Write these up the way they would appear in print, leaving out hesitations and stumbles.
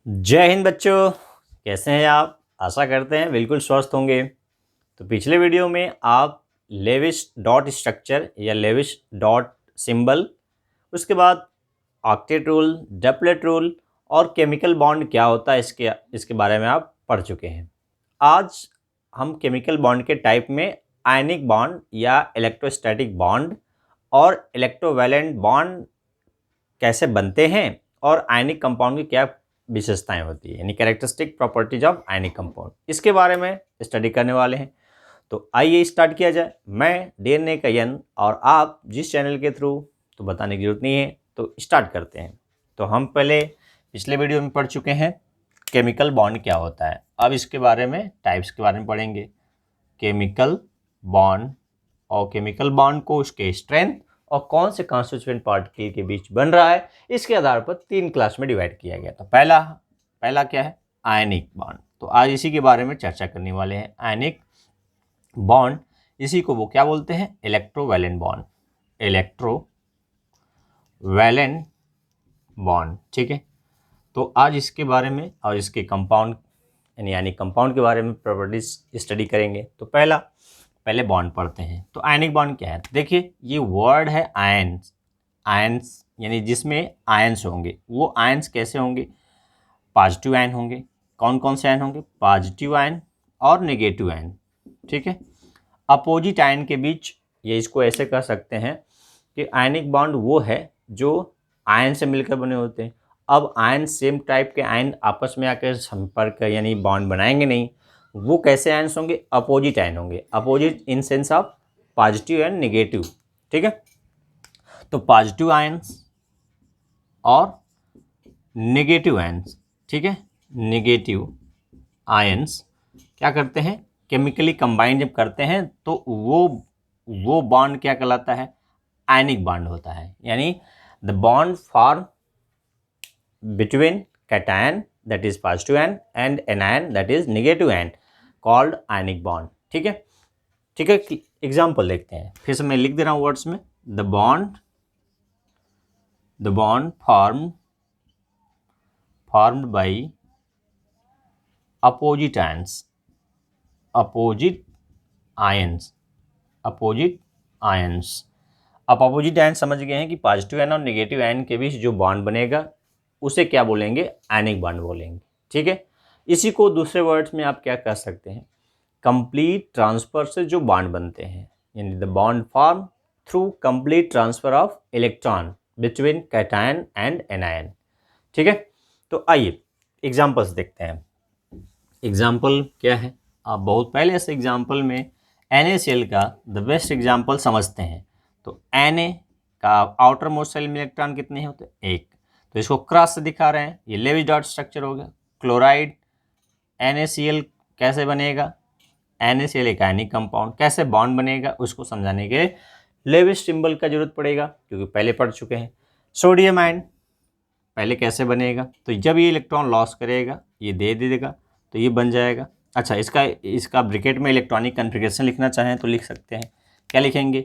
जय हिंद बच्चों, कैसे हैं आप। आशा करते हैं बिल्कुल स्वस्थ होंगे। तो पिछले वीडियो में आप लेविस डॉट स्ट्रक्चर या लेविस डॉट सिंबल, उसके बाद ऑक्टेट रूल, डपलेट रूल और केमिकल बॉन्ड क्या होता है इसके बारे में आप पढ़ चुके हैं। आज हम केमिकल बॉन्ड के टाइप में आयनिक बॉन्ड या इलेक्ट्रोस्टैटिक बॉन्ड और इलेक्ट्रोवैलेंट बॉन्ड कैसे बनते हैं और आयनिक कंपाउंड की क्या विशेषताएं होती है, यानी characteristic properties of ionic compound, इसके बारे में स्टडी करने वाले हैं। तो आइए स्टार्ट किया जाए। मैं डीएनए का यन और आप जिस चैनल के थ्रू, तो बताने की जरूरत नहीं है, तो स्टार्ट करते हैं। तो हम पहले पिछले वीडियो में पढ़ चुके हैं केमिकल बॉन्ड क्या होता है। अब इसके बारे में टाइप्स के बारे में पढ़ेंगे। केमिकल बॉन्ड और केमिकल बॉन्ड को उसके स्ट्रेंथ और कौन से कॉन्स्टिट्यूएंट पार्टिकल के बीच बन रहा है, इसके आधार पर 3 क्लास में डिवाइड किया गया। तो पहला क्या है, आयनिक बॉन्ड। तो आज इसी के बारे में चर्चा करने वाले हैं। आयनिक बॉन्ड, इसी को वो क्या बोलते हैं, इलेक्ट्रोवैलेंट बॉन्ड। इलेक्ट्रोवैलेंट बॉन्ड, ठीक है। तो आज इसके बारे में और इसके कंपाउंड यानी कंपाउंड के बारे में प्रॉपर्टीज स्टडी करेंगे। तो पहले बॉन्ड पढ़ते हैं। तो आयनिक बॉन्ड क्या है, देखिए ये वर्ड है आयन्स। आयन्स यानी जिसमें आयन्स होंगे। वो आयन्स कैसे होंगे, पॉजिटिव आयन होंगे। कौन कौन से आयन होंगे, पॉजिटिव आयन और नेगेटिव आयन, ठीक है। अपोजिट आयन के बीच, ये इसको ऐसे कह सकते हैं कि आयनिक बॉन्ड वो है जो आयन से मिलकर बने होते हैं। अब आयन सेम टाइप के आयन आपस में आकर संपर्क यानी बॉन्ड बनाएंगे नहीं। वो कैसे आयन्स होंगे, अपोजिट आयन होंगे। Opposite in sense of positive and negative, ठीक है। तो पॉजिटिव आयन्स और नेगेटिव आयन्स, ठीक है। नेगेटिव आयन्स क्या करते हैं, केमिकली कंबाइन जब करते हैं तो वो बॉन्ड क्या कहलाता है, आयनिक बॉन्ड होता है। यानी the bond form between cation that is positive ion and anion that is negative ion called ionic bond, ठीक है। ठीक है, एग्जाम्पल देखते हैं। फिर से मैं लिख दे रहा हूँ वर्ड्स में। The bond formed by opposite ions. Opposite ions अब अपोजिट आयन समझ गए हैं कि पॉजिटिव आयन और नेगेटिव आयन के बीच जो बॉन्ड बनेगा उसे क्या बोलेंगे, आयनिक बॉन्ड बोलेंगे, ठीक है। इसी को दूसरे वर्ड्स में आप क्या कह सकते हैं, कंप्लीट ट्रांसफर से जो बॉन्ड बनते हैं, यानी the bond form through complete transfer of electron between cation and anion, ठीक है। तो आइए एग्जाम्पल्स देखते हैं। एग्जाम्पल क्या है, आप बहुत पहले से एग्जाम्पल में NaCl का द बेस्ट एग्जाम्पल समझते हैं। तो Na का आउटर मोस्ट सेल में इलेक्ट्रॉन कितने होते हैं, एक। तो इसको क्रॉस से दिखा रहे हैं, ये लेविस डॉट स्ट्रक्चर हो गया। क्लोराइड NaCl कैसे बनेगा, NaCl एक आयनिक कंपाउंड, कैसे बॉन्ड बनेगा उसको समझाने के लेविस सिंबल का जरूरत पड़ेगा, क्योंकि पहले पढ़ चुके हैं। सोडियम आयन पहले कैसे बनेगा, तो जब ये इलेक्ट्रॉन लॉस करेगा ये दे देगा तो ये बन जाएगा। अच्छा, इसका ब्रैकेट में इलेक्ट्रॉनिक कन्फिग्रेशन लिखना चाहें तो लिख सकते हैं। क्या लिखेंगे,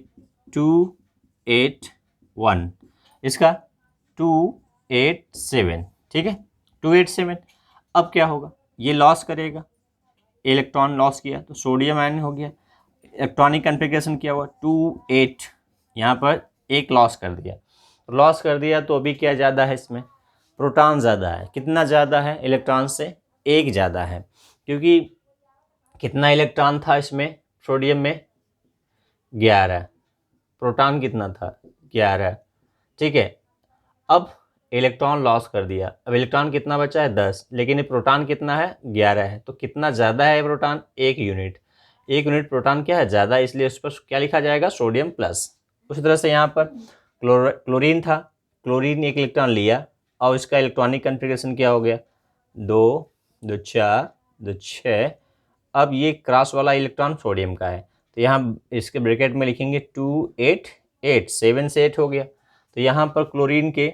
281, इसका 287, ठीक है, 287। अब क्या होगा, ये लॉस करेगा, इलेक्ट्रॉन लॉस किया तो सोडियम आयन हो गया। इलेक्ट्रॉनिक कन्फिग्रेशन किया हुआ 28, यहाँ पर एक लॉस कर दिया तो अभी क्या ज़्यादा है, इसमें प्रोटॉन ज़्यादा है। कितना ज़्यादा है, इलेक्ट्रॉन से एक ज़्यादा है, क्योंकि कितना इलेक्ट्रॉन था इसमें, सोडियम में 11, प्रोटॉन कितना था 11, ठीक है। अब इलेक्ट्रॉन लॉस कर दिया, अब इलेक्ट्रॉन कितना बचा है 10, लेकिन ये प्रोटॉन कितना है 11 है। तो कितना ज़्यादा है प्रोटॉन, 1 यूनिट। 1 यूनिट प्रोटॉन क्या है, ज़्यादा, इसलिए उस पर क्या लिखा जाएगा, सोडियम प्लस। उसी तरह से यहाँ पर क्लोरीन था, क्लोरीन 1 इलेक्ट्रॉन लिया और इसका इलेक्ट्रॉनिक कन्फिग्रेशन क्या हो गया, 2 2 4 2 6। अब ये क्रॉस वाला इलेक्ट्रॉन सोडियम का है, तो यहाँ इसके ब्रैकेट में लिखेंगे 288, 7 से 8 हो गया। तो यहाँ पर क्लोरीन के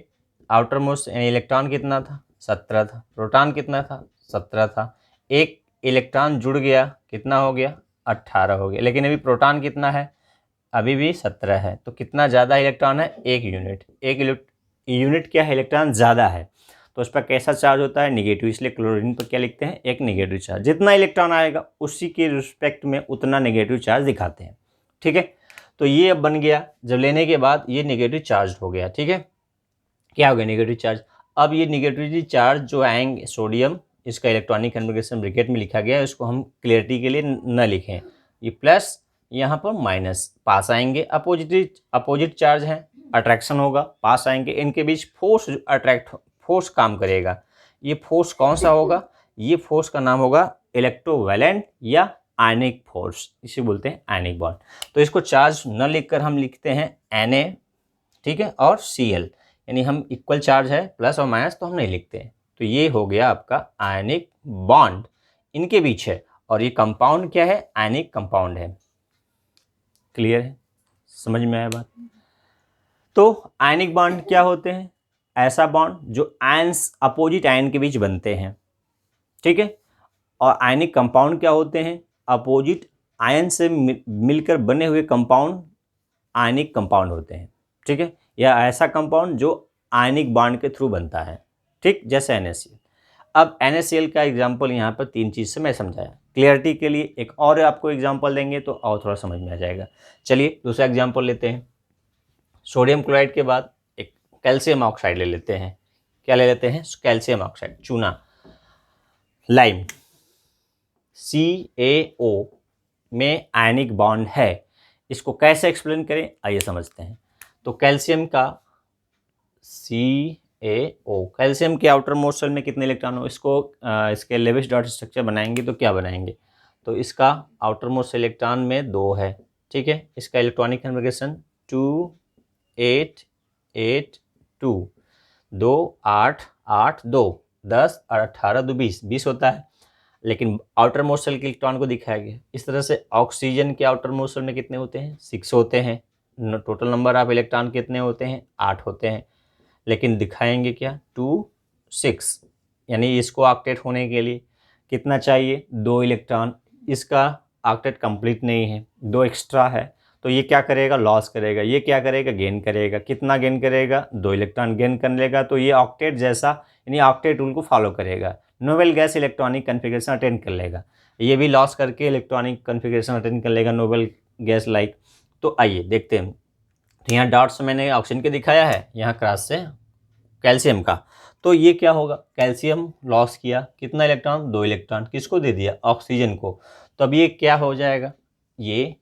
आउटर मोस्ट इलेक्ट्रॉन कितना था, 17 था। प्रोटॉन कितना था, 17 था। एक इलेक्ट्रॉन जुड़ गया, कितना हो गया, 18 हो गया। लेकिन अभी प्रोटॉन कितना है, अभी भी 17 है। तो कितना ज़्यादा इलेक्ट्रॉन है, 1 यूनिट। 1 यूनिट क्या है, इलेक्ट्रॉन ज़्यादा है। तो उस पर कैसा चार्ज होता है, नेगेटिव, इसलिए क्लोरीन पर क्या लिखते हैं, एक नेगेटिव चार्ज। जितना इलेक्ट्रॉन आएगा उसी के रिस्पेक्ट में उतना नेगेटिव चार्ज दिखाते हैं। ठीक है, तो ये अब बन गया, जब लेने के बाद ये नेगेटिव चार्ज हो गया। ठीक है, क्या हो गया, नेगेटिव चार्ज। अब ये नेगेटिव चार्ज जो आएंगे, सोडियम, इसका इलेक्ट्रॉनिक कन्फिगरेशन ब्रैकेट में लिखा गया है, इसको हम क्लियरिटी के लिए न लिखें, ये प्लस, यहाँ पर माइनस, पास आएंगे, अपोजिट चार्ज है, अट्रैक्शन होगा, पास आएंगे, इनके बीच फोर्स काम करेगा। ये फोर्स कौन सा होगा, ये फोर्स का नाम होगा इलेक्ट्रोवैलेंट या आयनिक फोर्स, इसे बोलते हैं आयनिक बॉन्ड। तो इसको चार्ज न लिखकर हम लिखते हैं Na, ठीक है, और Cl, यानी हम इक्वल चार्ज है, प्लस और माइनस तो हम नहीं लिखते हैं। तो ये हो गया आपका आयनिक बॉन्ड इनके बीच है, और ये कंपाउंड क्या है, आयनिक कंपाउंड है। क्लियर है, समझ में आया बात। तो आयनिक बॉन्ड क्या होते हैं, ऐसा बॉन्ड जो आयंस अपोजिट आयन के बीच बनते हैं। ठीक है, और आयनिक कंपाउंड क्या होते हैं, अपोजिट आयन से मिलकर बने हुए कंपाउंड आयनिक कंपाउंड होते हैं। ठीक है, या ऐसा कंपाउंड जो आयनिक बॉन्ड के थ्रू बनता है। ठीक, जैसे NaCl। अब NaCl का एग्जांपल यहाँ पर 3 चीज़ से मैं समझाया। क्लियरिटी के लिए एक और आपको एग्जांपल देंगे तो और थोड़ा समझ में आ जाएगा। चलिए दूसरा एग्जांपल लेते हैं। सोडियम क्लोराइड के बाद एक कैल्शियम ऑक्साइड ले लेते हैं। क्या ले लेते हैं, कैल्शियम ऑक्साइड, चूना, लाइम, CaO में आयनिक बॉन्ड है। इसको कैसे एक्सप्लेन करें, आइए समझते हैं। तो कैल्शियम का CaO, कैल्शियम के आउटर मोस्ट शेल में कितने इलेक्ट्रॉन हो, इसको इसके लेविस डॉट स्ट्रक्चर बनाएंगे तो क्या बनाएंगे, तो इसका आउटर मोस्ट इलेक्ट्रॉन में 2 है। ठीक है, इसका इलेक्ट्रॉनिक कन्फिगरेशन 2 8 8 2, 2 8 8 2, 10 और 18 2 20 होता है। लेकिन आउटर मोस्ट शेल के इलेक्ट्रॉन को दिखाया गया इस तरह से। ऑक्सीजन के आउटर मोस्ट शेल में कितने होते हैं, 6 होते हैं। टोटल नंबर ऑफ इलेक्ट्रॉन कितने होते हैं, 8 होते हैं। लेकिन दिखाएंगे क्या, 2 6, यानी इसको ऑक्टेट होने के लिए कितना चाहिए, 2 इलेक्ट्रॉन। इसका ऑक्टेट कंप्लीट नहीं है, 2 एक्स्ट्रा है, तो ये क्या करेगा, लॉस करेगा। ये क्या करेगा, गेन करेगा। कितना गेन करेगा, 2 इलेक्ट्रॉन गेन कर लेगा। तो ये ऑक्टेट जैसा, यानी ऑक्टेट रूल को फॉलो करेगा। Noble gas electronic configuration attend कर लेगा, ये भी लॉस करके इलेक्ट्रॉनिक कन्फिगरेशन अटेंड कर लेगा, नोबेल गैस लाइक। तो आइए देखते हैं। तो यहाँ डॉट्स मैंने ऑक्सीजन के दिखाया है, यहाँ क्रॉस से कैल्शियम का। तो ये क्या होगा, कैल्शियम लॉस किया, कितना इलेक्ट्रॉन, 2 इलेक्ट्रॉन। किसको दे दिया, ऑक्सीजन को। तो अब ये क्या हो जाएगा, ये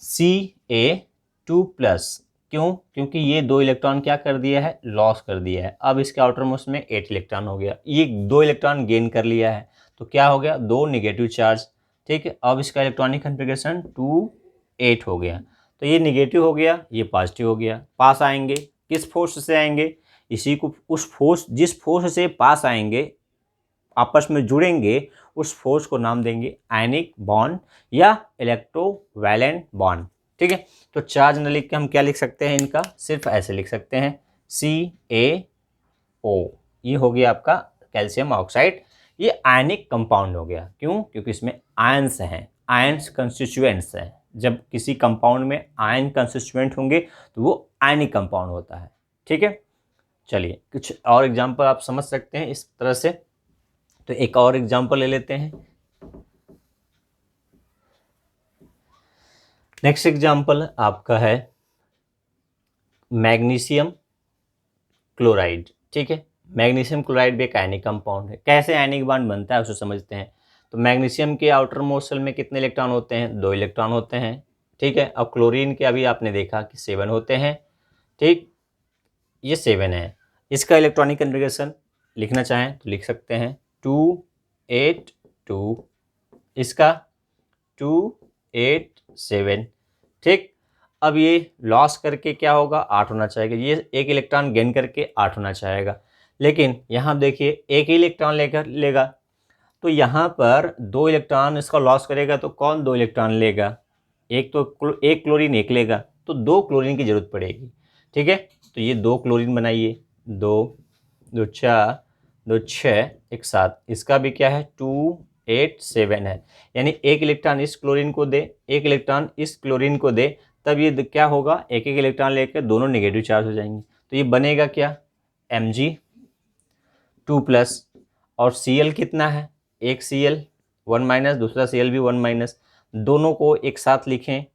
Ca2 प्लस। क्यों, क्योंकि ये 2 इलेक्ट्रॉन क्या कर दिया है, लॉस कर दिया है। अब इसके आउटर मोस्ट में 8 इलेक्ट्रॉन हो गया, ये 2 इलेक्ट्रॉन गेन कर लिया है, तो क्या हो गया, 2 नेगेटिव चार्ज। ठीक है, अब इसका इलेक्ट्रॉनिक कन्फिगरेशन 2 8 हो गया। तो ये नेगेटिव हो गया, ये पॉजिटिव हो गया। पास आएंगे, किस फोर्स से आएंगे, इसी को, उस फोर्स, जिस फोर्स से पास आएंगे, आपस में जुड़ेंगे, उस फोर्स को नाम देंगे आयनिक बॉन्ड या इलेक्ट्रोवैलेंट बॉन्ड। ठीक है, तो चार्ज न लिख के हम क्या लिख सकते हैं, इनका सिर्फ ऐसे लिख सकते हैं, CaO। ये हो गया आपका कैल्शियम ऑक्साइड। ये आयनिक कंपाउंड हो गया। क्यों, क्योंकि इसमें आयंस हैं, आयंस कंस्टिट्यूएंट्स हैं। जब किसी कंपाउंड में आयन कंस्टिट्यूएंट होंगे तो वो आयनिक कंपाउंड होता है। ठीक है, चलिए कुछ और एग्जांपल आप समझ सकते हैं इस तरह से। तो एक और एग्जांपल ले लेते हैं। नेक्स्ट एग्जांपल आपका है मैग्नीशियम क्लोराइड। ठीक है, मैग्नीशियम क्लोराइड भी एक आयनिक कंपाउंड है। कैसे आयनिक बॉन्ड बनता है उसे समझते हैं। तो मैग्नीशियम के आउटर मोस्ट शेल में कितने इलेक्ट्रॉन होते हैं, 2 इलेक्ट्रॉन होते हैं। ठीक है, और क्लोरीन के अभी आपने देखा कि 7 होते हैं। ठीक, ये 7 है। इसका इलेक्ट्रॉनिक कन्फिगरेशन लिखना चाहें तो लिख सकते हैं, 2 8 2, इसका 2 8 7। ठीक, अब ये लॉस करके क्या होगा, 8 होना चाहिए। ये 1 इलेक्ट्रॉन गेन करके 8 होना चाहेगा। लेकिन यहाँ देखिए 1 ही इलेक्ट्रॉन लेगा, तो यहाँ पर 2 इलेक्ट्रॉन इसका लॉस करेगा, तो कौन 2 इलेक्ट्रॉन लेगा, एक क्लोरीन 1 लेगा, तो 2 क्लोरीन की जरूरत पड़ेगी। ठीक है, तो ये 2 क्लोरीन बनाइए, 2 2 4 2 6 एक साथ। इसका भी क्या है, 2 8 7 है। यानी 1 इलेक्ट्रॉन इस क्लोरीन को दे, 1 इलेक्ट्रॉन इस क्लोरीन को दे, तब ये क्या होगा, एक इलेक्ट्रॉन लेकर दोनों नेगेटिव चार्ज हो जाएंगे। तो ये बनेगा क्या, Mg2+, और Cl कितना है, एक Cl 1-, दूसरा Cl भी 1-, दोनों को एक साथ लिखें,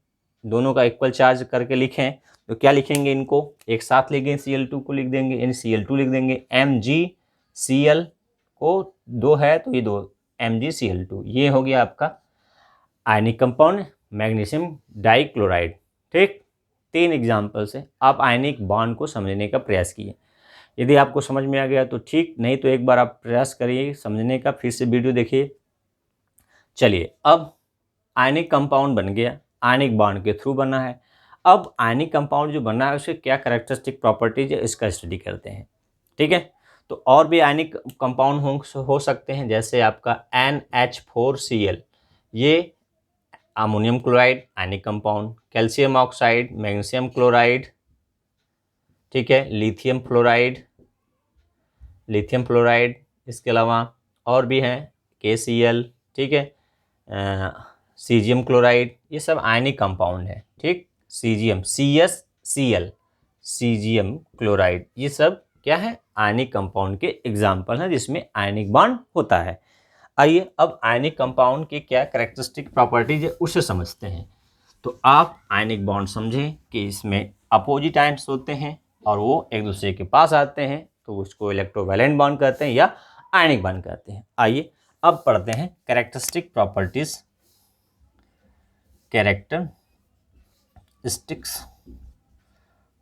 दोनों का इक्वल चार्ज करके लिखें, तो क्या लिखेंगे, इनको एक साथ लिखेंगे, Cl2 को लिख देंगे, यानी Cl2 लिख देंगे, MgCl को 2 है तो ये 2 MgCl2, ये हो गया आपका आयनिक कंपाउंड मैग्नीशियम डाइक्लोराइड। ठीक, 3 एग्जाम्पल से आप आयनिक बॉन्ड को समझने का प्रयास किए। यदि आपको समझ में आ गया तो ठीक, नहीं तो एक बार आप प्रयास करिए समझने का, फिर से वीडियो देखिए। चलिए, अब आयनिक कंपाउंड बन गया, आयनिक बॉन्ड के थ्रू बना है। अब आयनिक कंपाउंड जो बना है उसके क्या कैरेक्टरिस्टिक प्रॉपर्टीज है, इसका स्टडी करते हैं। ठीक है, तो और भी आयनिक कंपाउंड हो सकते हैं, जैसे आपका NH4Cl, ये ammonium chloride ionic compound, calcium oxide, magnesium chloride, ठीक है, लिथियम फ्लोराइड, इसके अलावा और भी हैं KCl, ठीक है, सीजियम क्लोराइड, ये सब आयनिक कंपाउंड है। ठीक, सीजियम CsCl, सीजियम क्लोराइड, ये सब क्या है, आयनिक कंपाउंड के एग्जाम्पल हैं जिसमें आयनिक बॉन्ड होता है। आइए अब आयनिक कंपाउंड की क्या कैरेक्टरिस्टिक प्रॉपर्टीज है उसे समझते हैं। तो आप आयनिक बॉन्ड समझें कि इसमें अपोजिट आयन्स होते हैं और वो एक दूसरे के पास आते हैं, तो उसको इलेक्ट्रोवैलेंट बॉन्ड कहते हैं या आयनिक बॉन्ड कहते हैं। आइए अब पढ़ते हैं characteristic properties,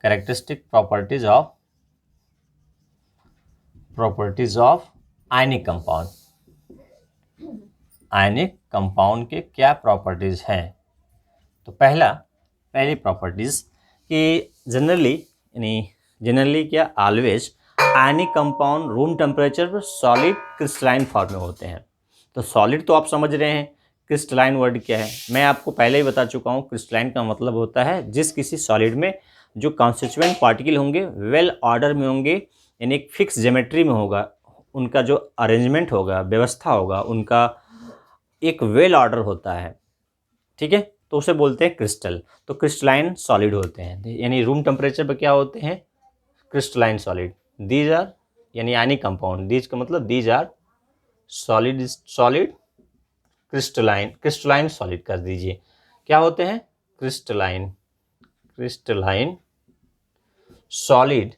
characteristic properties of ionic compound. Ionic compound के क्या प्रॉपर्टीज हैं। तो पहली प्रॉपर्टीज कि जनरली क्या, always ionic compound room temperature पर सॉलिड क्रिस्टलाइन फॉर्म में होते हैं। तो सॉलिड तो आप समझ रहे हैं, क्रिस्टलाइन वर्ड क्या है मैं आपको पहले ही बता चुका हूँ। क्रिस्टलाइन का मतलब होता है जिस किसी सॉलिड में जो कॉन्स्टिट्यूएंट पार्टिकल होंगे वेल ऑर्डर में होंगे, यानी एक फिक्स ज्योमेट्री में होगा, उनका जो अरेंजमेंट होगा, व्यवस्था होगा, उनका एक वेल ऑर्डर होता है। ठीक है, तो उसे बोलते हैं क्रिस्टल। तो क्रिस्टलाइन सॉलिड होते हैं, यानी रूम टेम्परेचर पर क्या होते हैं, क्रिस्टलाइन सॉलिड। दीज आर यानी आयनिक कंपाउंड, दीज का मतलब these are solid crystalline solid कर दीजिए, क्या होते हैं, crystalline solid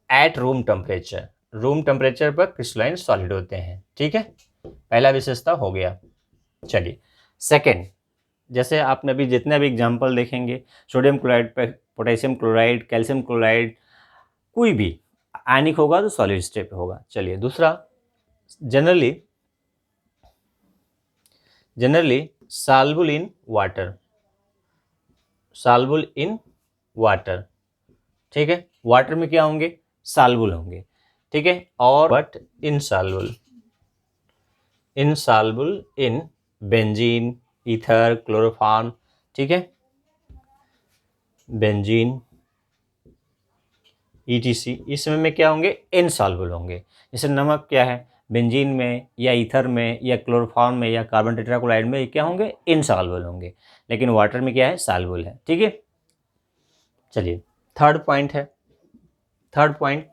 at room temperature पर क्रिस्टलाइन सॉलिड होते हैं। ठीक है, पहला विशेषता हो गया। चलिए सेकंड, जैसे आपने अभी जितने भी एग्जाम्पल देखेंगे, sodium chloride, potassium chloride, calcium chloride, कोई भी आयनिक होगा तो सॉलिड स्टेट पे होगा। चलिए दूसरा, जनरली सॉल्युबल इन वाटर, ठीक है, वाटर में क्या होंगे, सॉल्युबल होंगे। ठीक है, और but insoluble in benzene, ether, chloroform, ठीक है, बेंजीन ETC, इस समय में क्या होंगे, इनसॉल्युबल होंगे। जैसे नमक क्या है, बेंजीन में या ईथर में या क्लोरोफॉर्म में या कार्बन टेट्राक्लोराइड में क्या होंगे, इनसॉल्युबल होंगे, लेकिन वाटर में क्या है, सॉल्युबल है। ठीक है, चलिए थर्ड पॉइंट,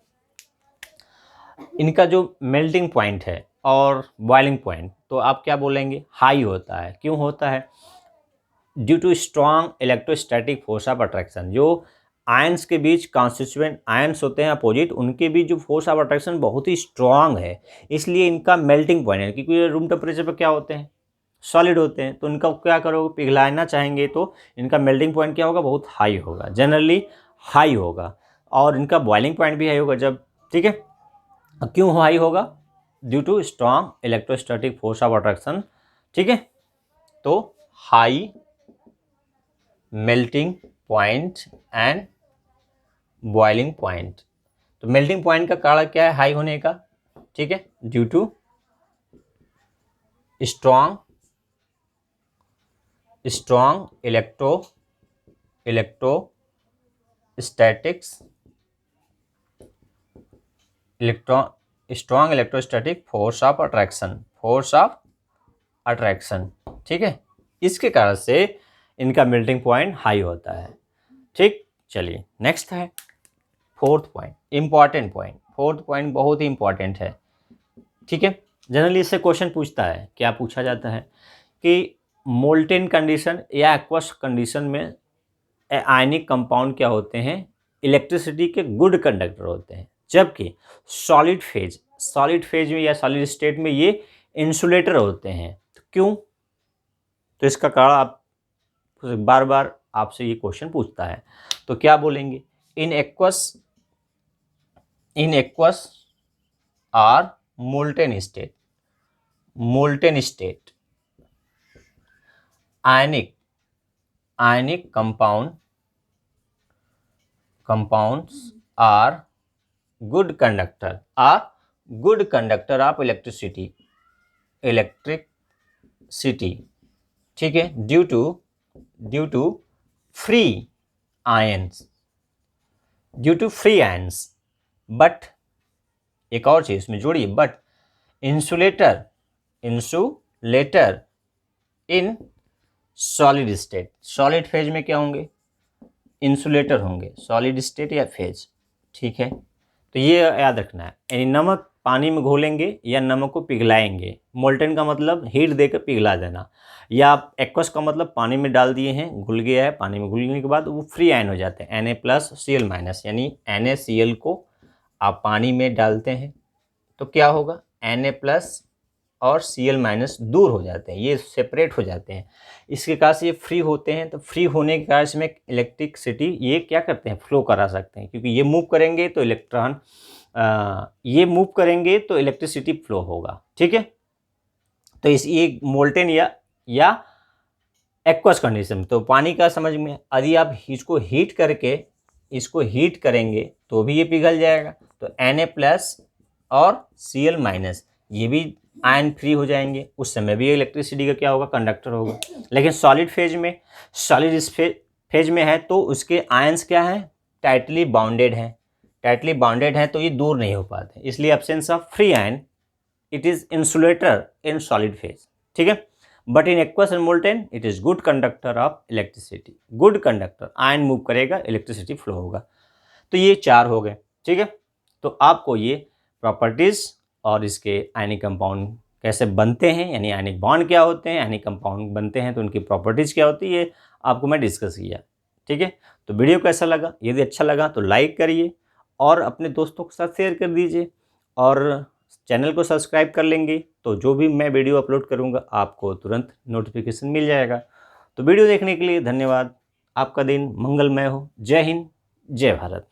इनका जो मेल्टिंग पॉइंट है और बॉइलिंग पॉइंट, तो आप क्या बोलेंगे, हाई होता है। क्यों होता है, due to strong electrostatic force of attraction. जो आयंस के बीच कॉन्स्टिट्यूएंट आयंस होते हैं अपोजिट, उनके बीच जो फोर्स ऑफ अट्रैक्शन बहुत ही स्ट्रॉन्ग है, इसलिए इनका मेल्टिंग पॉइंट है। क्योंकि रूम टेम्परेचर पर क्या होते हैं, सॉलिड होते हैं, तो इनका क्या करोगे, पिघलाना चाहेंगे तो इनका मेल्टिंग पॉइंट क्या होगा, बहुत हाई होगा, जनरली हाई होगा, और इनका बॉइलिंग पॉइंट भी हाई होगा जब। ठीक है, क्यों हाई होगा, due to strong electrostatic force of attraction. ठीक है, तो high melting point and boiling point. तो मेल्टिंग पॉइंट का कारण क्या है हाई होने का, ठीक है, due to strong electrostatic force of attraction, ठीक है, इसके कारण से इनका मेल्टिंग पॉइंट हाई होता है। ठीक, चलिए नेक्स्ट है फोर्थ पॉइंट बहुत ही इंपॉर्टेंट है, ठीक है। जनरली इससे क्वेश्चन पूछता है, क्या पूछा जाता है कि मोल्टेन कंडीशन या एक्वस कंडीशन में आयनिक कंपाउंड क्या होते हैं, इलेक्ट्रिसिटी के गुड कंडक्टर होते हैं, जबकि सॉलिड फेज में या सॉलिड स्टेट में ये इंसुलेटर होते हैं। तो क्यों? तो इसका कारण आप बार बार आपसे ये क्वेश्चन पूछता है, तो क्या बोलेंगे? In aqueous are molten state ionic compounds are good conductor of electricity, ठीक है, due to free ions, but एक और चीज इसमें जोड़िए, but insulator in solid phase में क्या होंगे? इंसुलेटर होंगे, सॉलिड स्टेट या फेज, ठीक है। तो ये याद रखना है, यानी नमक पानी में घोलेंगे या नमक को पिघलाएंगे। मोल्टेन का मतलब हीट देकर पिघला देना, या आप एक्वस का मतलब पानी में डाल दिए हैं, घुल गया है, पानी में घुलने के बाद वो फ्री आयन हो जाते हैं, Na+Cl-, यानी NaCl को आप पानी में डालते हैं तो क्या होगा? Na+ और Cl- दूर हो जाते हैं, ये सेपरेट हो जाते हैं। इसके कारण से ये फ्री होते हैं, तो फ्री होने के कारण से में इलेक्ट्रिसिटी ये क्या करते हैं? फ्लो करा सकते हैं, क्योंकि ये मूव करेंगे तो इलेक्ट्रिसिटी फ्लो होगा, ठीक है। तो ये मोल्टेन या एक्वस कंडीशन, तो पानी का समझ में, यदि आप इसको हीट करेंगे तो भी ये पिघल जाएगा, तो Na+ और Cl- ये भी आयन फ्री हो जाएंगे, उस समय भी इलेक्ट्रिसिटी का क्या होगा? कंडक्टर होगा। लेकिन सॉलिड फेज में है तो उसके आयंस क्या हैं? टाइटली बाउंडेड हैं, तो ये दूर नहीं हो पाते, इसलिए absence of free ion, it is insulator in solid phase, ठीक है। But in aqueous and molten it is good conductor of electricity, good conductor, ion move करेगा, इलेक्ट्रिसिटी फ्लो होगा। तो ये 4 हो गए, ठीक है। तो आपको ये प्रॉपर्टीज और इसके आयनिक कंपाउंड कैसे बनते हैं, यानी आयनिक बॉन्ड क्या होते हैं, आयनिक कंपाउंड बनते हैं तो उनकी प्रॉपर्टीज क्या होती है, ये आपको मैं डिस्कस किया, ठीक है। तो वीडियो कैसा लगा? यदि अच्छा लगा तो लाइक करिए और अपने दोस्तों के साथ शेयर कर दीजिए, और चैनल को सब्सक्राइब कर लेंगे तो जो भी मैं वीडियो अपलोड करूँगा आपको तुरंत नोटिफिकेशन मिल जाएगा। तो वीडियो देखने के लिए धन्यवाद। आपका दिन मंगलमय हो। जय हिंद, जय भारत।